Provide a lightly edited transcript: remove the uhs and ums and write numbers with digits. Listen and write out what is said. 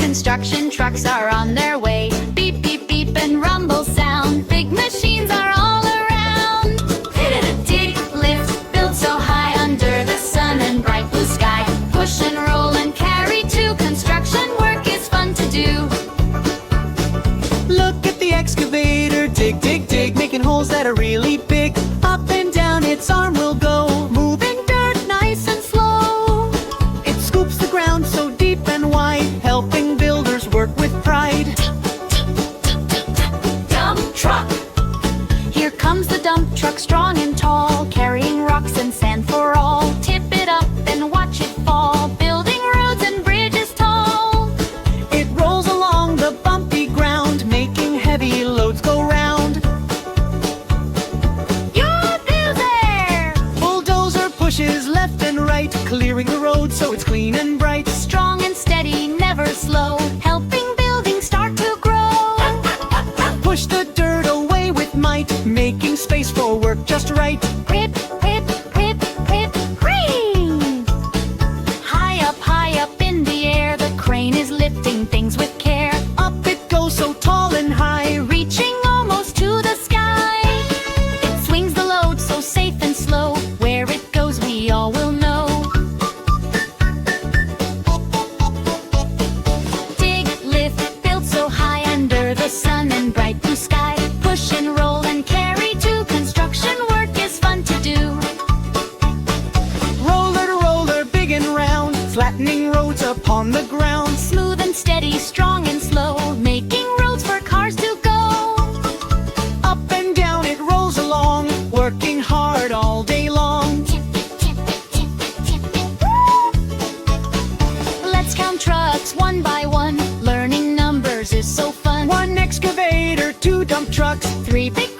construction trucks are on their way. Beep, beep, beep and rumble sound. Big machines are all around. Dig, lift, build so high under the sun and bright blue sky. Push and roll and carry too. Construction work is fun to do. Look at the excavator, dig, dig, dig, making holes that are really big. Up and down its arm will go, moving dirt nice and slow. It scoops the ground so deep and wide, helping builders work with pride. Dump truck. Here comes the dump truck, strong and tall, carrying rocks and sand for all. Tip it up and watch it fall, building roads and bridges tall. It rolls along the bumpy ground, making heavy loads go round. Your builder! Bulldozer pushes left and right, clearing the road so it's clean and bright. Strong and steady, never slow, helping buildings start to grow. Push the dirt away with might, making space for work just right. Whip, whip, whip, whip, crane! High up in the air, the crane is lifting things with care. Up it goes so tall and high, Reaching almost to the sky. It swings the load so safe and slow. Where it goes we all will know. Dig, lift, build so high under the sun and bright blue sky. Push and roll and carry too. Construction work is fun to do. roller to roller, big and round, flattening roads upon the ground. Smooth and steady, strong and slow, making roads for cars to go. Up and down it rolls along, working hard all day long. Let's count trucks one by one. Learning numbers is so fun. 1 excavator, 2 dump trucks, 3 big